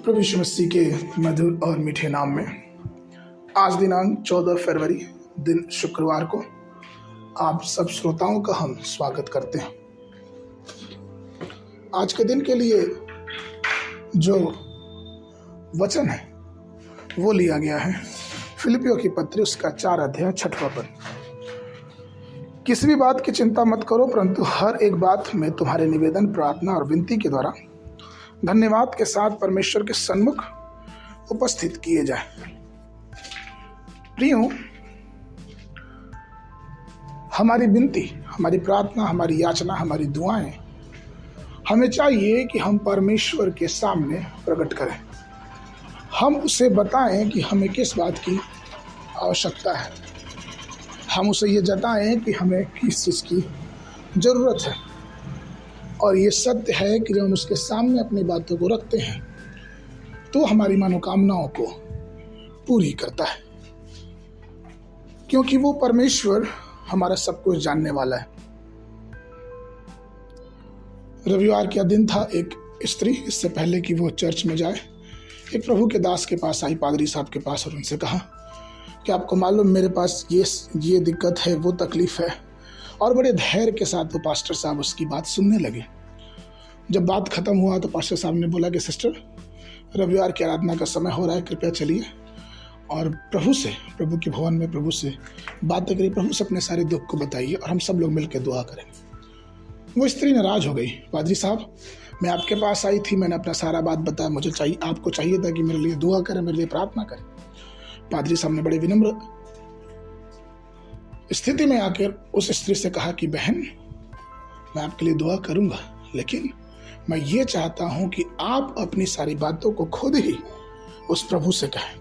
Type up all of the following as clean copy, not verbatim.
प्रभु यीशु मसीह के मधुर और मीठे नाम में आज दिनांक 14 फरवरी दिन शुक्रवार को आप सब श्रोताओं का हम स्वागत करते हैं। आज के दिन के लिए जो वचन है वो लिया गया है फिलिपियों की पत्री उसका 4 अध्याय 6वां पद। किसी भी बात की चिंता मत करो, परंतु हर एक बात में तुम्हारे निवेदन, प्रार्थना और विनती के द्वारा धन्यवाद के साथ परमेश्वर के सन्मुख उपस्थित किए जाए। प्रियो, हमारी विनती, हमारी प्रार्थना, हमारी याचना, हमारी दुआएं हमें चाहिए कि हम परमेश्वर के सामने प्रकट करें। हम उसे बताएं कि हमें किस बात की आवश्यकता है। हम उसे ये जताएं कि हमें किस चीज़ की ज़रूरत है। और ये सत्य है कि जब हम उसके सामने अपनी बातों को रखते हैं तो हमारी मनोकामनाओं को पूरी करता है, क्योंकि वो परमेश्वर हमारा सब कुछ जानने वाला है। रविवार का दिन था। एक स्त्री, इससे पहले कि वो चर्च में जाए, एक प्रभु के दास के पास आई, पादरी साहब के पास, और उनसे कहा कि आपको मालूम मेरे पास ये दिक्कत है, वो तकलीफ है। और बड़े धैर्य के साथ वो पास्टर साहब उसकी बात सुनने लगे। जब बात खत्म हुआ तो पास्टर साहब ने बोला कि सिस्टर, रविवार की आराधना का समय हो रहा है, कृपया चलिए और प्रभु के भवन में प्रभु से बातें करिए, प्रभु से अपने सारे दुख को बताइए और हम सब लोग मिलकर दुआ करेंगे। वो स्त्री नाराज हो गई। पादरी साहब, मैं आपके पास आई थी, मैंने अपना सारा बात बताया, मुझे चाहिए, आपको चाहिए था कि मेरे लिए दुआ करें, मेरे लिए प्रार्थना करें। पादरी साहब ने बड़े विनम्र स्थिति में आकर उस स्त्री से कहा कि बहन, मैं आपके लिए दुआ करूंगा, लेकिन मैं ये चाहता हूं कि आप अपनी सारी बातों को खुद ही उस प्रभु से कहें,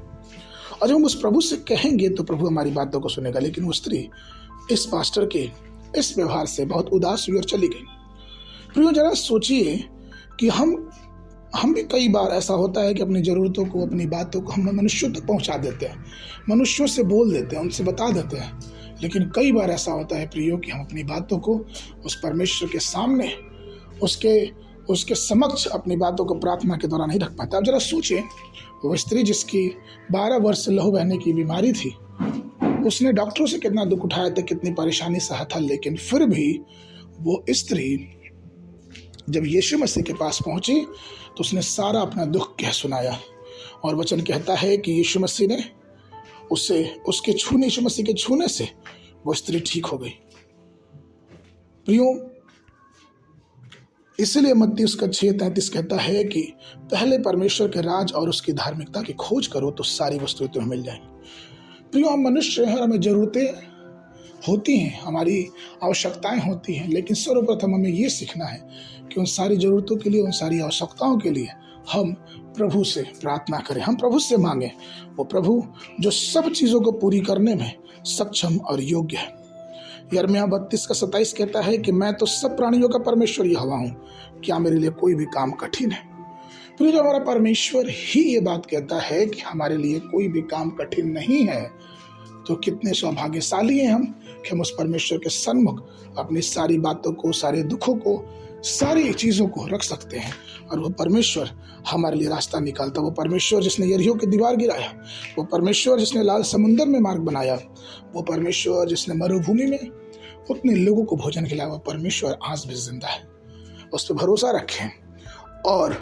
और जब हम उस प्रभु से कहेंगे तो प्रभु हमारी बातों को सुनेगा। लेकिन वो स्त्री इस पास्टर के इस व्यवहार से बहुत उदास हुई और चली गई। प्रियो, जरा सोचिए कि हम भी कई बार ऐसा होता है कि अपनी ज़रूरतों को, अपनी बातों को हम मनुष्यों तक पहुंचा देते हैं, मनुष्यों से बोल देते हैं, उनसे बता देते हैं। लेकिन कई बार ऐसा होता है प्रियो कि हम अपनी बातों को उस परमेश्वर के सामने, उसके समक्ष अपनी बातों को प्रार्थना के दौरान नहीं रख पाते। अब जरा सोचिए, वो स्त्री जिसकी 12 वर्ष से लहू बहने की बीमारी थी, उसने डॉक्टरों से कितना दुख उठाया था, कितनी परेशानी सहा था, लेकिन फिर भी वो स्त्री जब यीशु मसीह के पास पहुंची तो उसने सारा अपना दुख कह सुनाया। और वचन कहता है कि यीशु मसीह ने यीशु मसीह के छूने से वो स्त्री ठीक हो गई। प्रियो, इसलिए मत्ती उसका 6:33 कहता है कि पहले परमेश्वर के राज और उसकी धार्मिकता की खोज करो तो सारी वस्तुएं तुम्हें मिल जाएंगी। प्रियो, हम मनुष्य हैं, हमें जरूरतें होती हैं, हमारी आवश्यकताएं होती हैं, लेकिन सर्वप्रथम हमें ये सीखना है कि उन सारी जरूरतों के लिए, उन सारी आवश्यकताओं के लिए हम प्रभु से प्रार्थना करें, हम प्रभु से मांगें। वो प्रभु जो सब चीज़ों को पूरी करने में सक्षम और योग्य है। यिर्मयाह 32:27 कहता है कि मैं तो सब प्राणियों का परमेश्वर यहोवा हूँ, क्या मेरे लिए कोई भी काम कठिन है? फिर जब हमारा परमेश्वर ही ये बात कहता है कि हमारे लिए कोई भी काम कठिन नहीं है, तो कितने सौभाग्यशाली हैं हम कि हम उस परमेश्वर के सन्मुख अपनी सारी बातों को, सारे दुखों को, सारी चीज़ों को रख सकते हैं। और वो परमेश्वर हमारे लिए रास्ता निकालता। वो परमेश्वर जिसने यरीहो की दीवार गिराया, वो परमेश्वर जिसने लाल समुंदर में मार्ग बनाया, वो परमेश्वर जिसने मरुभूमि में उतने लोगों को भोजन खिलाया, वो परमेश्वर आज भी जिंदा है। उस पर भरोसा रखें और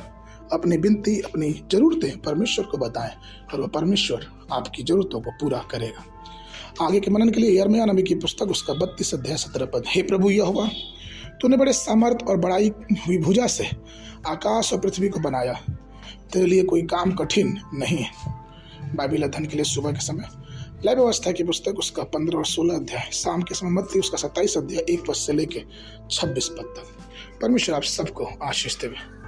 अपनी विनती, अपनी ज़रूरतें परमेश्वर को बताएं और वह परमेश्वर आपकी ज़रूरतों को पूरा करेगा। आगे के मनन के लिए यिर्मयाह नबी की पुस्तक उसका 32 अध्याय 17 पद। हे प्रभु यहोवा, तूने बड़े सामर्थ और बड़ाई हुई भुजा से आकाश और पृथ्वी को बनाया, तेरे लिए कोई काम कठिन नहीं है। बाइबल अध्ययन के लिए सुबह के समय लय व्यवस्था की पुस्तक उसका 15 और 16 अध्याय, शाम के समय मत्ती उसका 27 अध्याय 1 पद से लेके 26 पद तक। परमेश्वर आप सबको आशीष देवे।